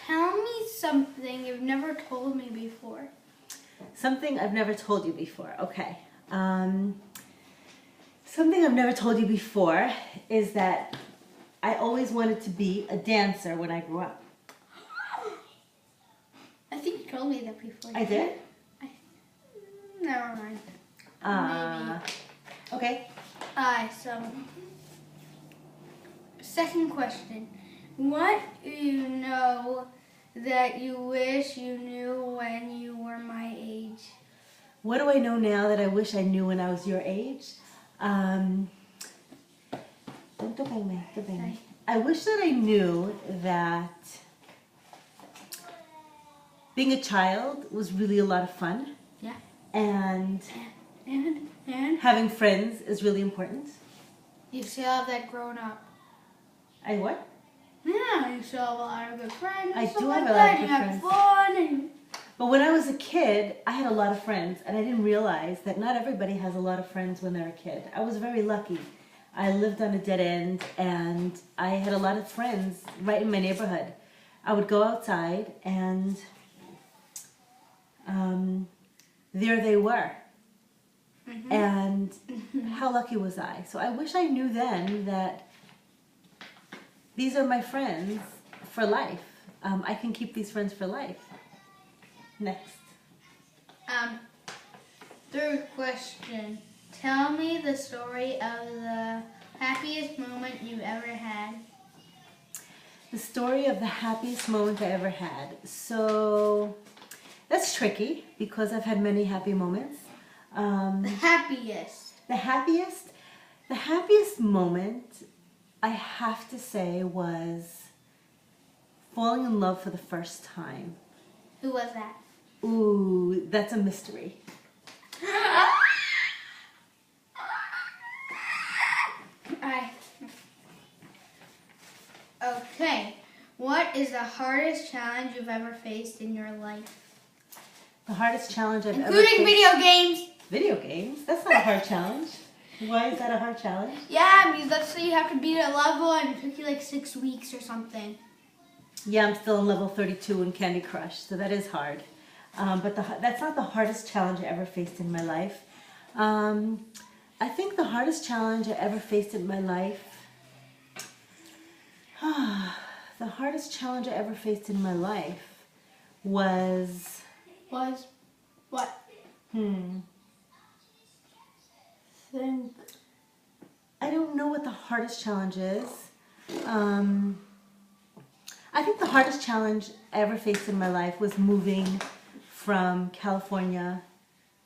Tell me something you've never told me before. Something I've never told you before. Okay. Something I've never told you before is that I always wanted to be a dancer when I grew up. I think you told me that before. I did? Never mind. Maybe. Okay. So, second question. What do you know that you wish you knew when you were my age? What do I know now that I wish I knew when I was your age? I wish that I knew that being a child was really a lot of fun. Yeah. And And having friends is really important. you still have that grown up. I what? Yeah, you still have a lot of good friends. I stuff do have like a lot that. of good You have friends. fun and But when I was a kid, I had a lot of friends, and I didn't realize that not everybody has a lot of friends when they're a kid. I was very lucky. I lived on a dead end, and I had a lot of friends right in my neighborhood. I would go outside, and there they were. Mm-hmm. And how lucky was I? So I wish I knew then that these are my friends for life. I can keep these friends for life. Next. Third question. Tell me the story of the happiest moment you've ever had. The story of the happiest moment I ever had. So that's tricky because I've had many happy moments. The happiest. The happiest moment I have to say was falling in love for the first time. Who was that? Ooh, that's a mystery. Okay. What is the hardest challenge you've ever faced in your life? The hardest challenge I've ever Including faced. video games. Video games? That's not a hard challenge. Why is that a hard challenge? Yeah, because let's say you have to beat a level and it took you like 6 weeks or something. Yeah, I'm still on level 32 in Candy Crush, so that is hard. But that's not the hardest challenge I ever faced in my life. I think the hardest challenge I ever faced in my life, the hardest challenge I ever faced in my life was... Was? What? Think. I don't know what the hardest challenge is. I think the hardest challenge I ever faced in my life was moving from California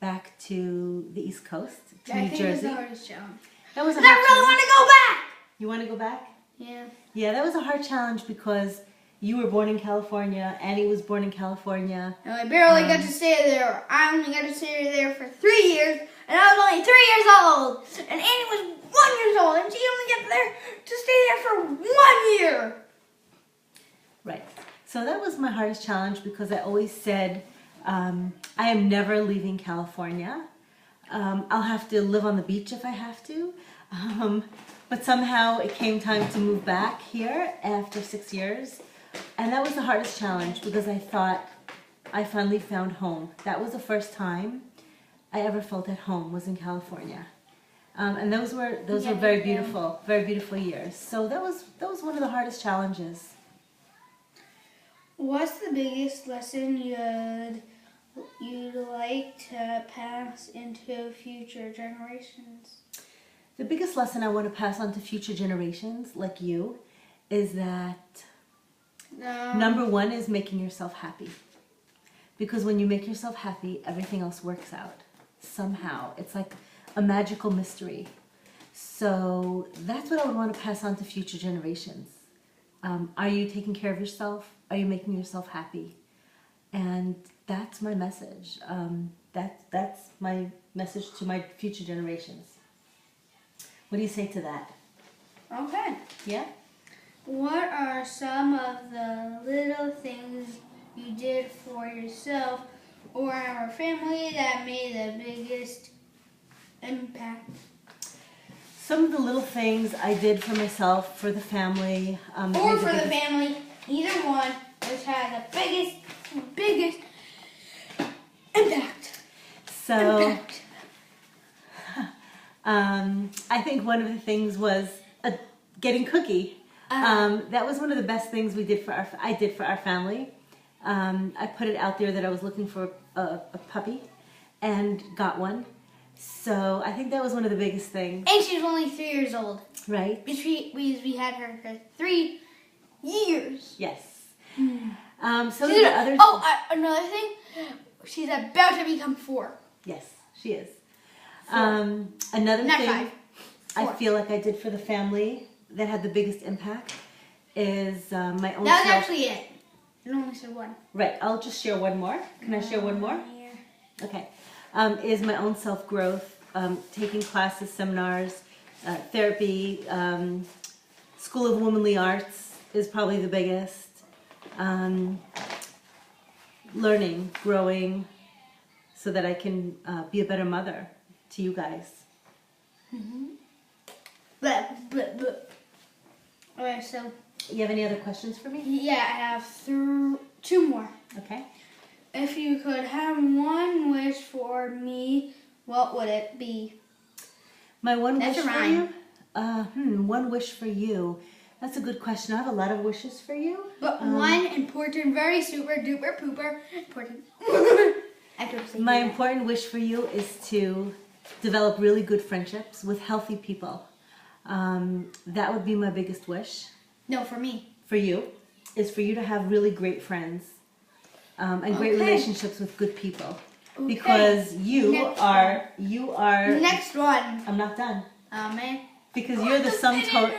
back to the East Coast, to New Jersey. I think it's the hardest challenge. That was a But I hard really want to go back! You want to go back? Yeah. Yeah, that was a hard challenge because you were born in California, Annie was born in California. And I barely got to stay there. I only got to stay there for 3 years, and I was only 3 years old. And Annie was 1 year old, and she only got there to stay there for 1 year. Right. So that was my hardest challenge because I always said, I am never leaving California. I'll have to live on the beach if I have to. But somehow it came time to move back here after 6 years. And that was the hardest challenge because I thought I finally found home. That was the first time I ever felt at home, was in California. And those were very beautiful years. So that was one of the hardest challenges. What's the biggest lesson you'd like to pass into future generations? The biggest lesson I want to pass on to future generations like you is that number one is making yourself happy. Because when you make yourself happy, everything else works out. Somehow. It's like a magical mystery. So that's what I would want to pass on to future generations. Are you taking care of yourself? Are you making yourself happy? And that's my message. That's my message to my future generations. What do you say to that? Okay. Yeah? What are some of the little things you did for yourself or our family that made the biggest impact? Some of the little things I did for myself, for the family. Or for the family. either one, which had the biggest impact. So, I think one of the things was getting Cookie. That was one of the best things I did for our family. I put it out there that I was looking for a puppy and got one. So I think that was one of the biggest things. And she's only 3 years old. Right. We had her for 3 years. Yes. Another thing, she's about to become 4. Yes, she is. Another Not thing 5. 4. I feel like I did for the family that had the biggest impact is my own That was actually it. I only said 1. Right, I'll just share one more. Can I share one more? Yeah. Okay. Is my own self-growth, taking classes, seminars, therapy, School of Womanly Arts is probably the biggest. Learning, growing, so that I can be a better mother to you guys. Mm-hmm. Alright, so... You have any other questions for me? Yeah, I have 2 more. Okay. If you could have one wish for me, what would it be? My one That's wish a for rhyme. you? One wish for you. That's a good question. I have a lot of wishes for you. But one important, very super duper pooper important. My important wish for you is to develop really good friendships with healthy people. That would be my biggest wish. No, for me. For you, is for you to have really great friends and great relationships with good people. Okay. Because you are. Next one. I'm not done. Man. Because you're the sum total.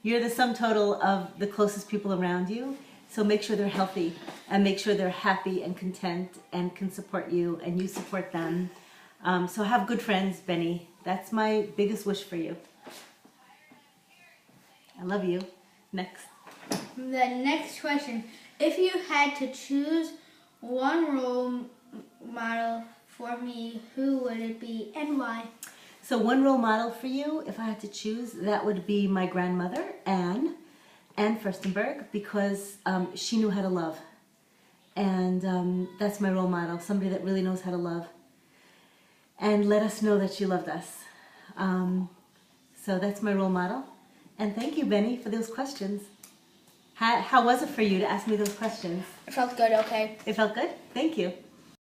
You're the sum total of the closest people around you. So make sure they're healthy and make sure they're happy and content and can support you and you support them. So have good friends, Benny. That's my biggest wish for you. I love you. Next. The next question. If you had to choose one role model for me, who would it be and why? So one role model for you, if I had to choose, that would be my grandmother, Anne Furstenberg, because she knew how to love. And that's my role model, somebody that really knows how to love. And let us know that she loved us. So that's my role model. And thank you, Benny, for those questions. How was it for you to ask me those questions? It felt good, okay. It felt good? Thank you.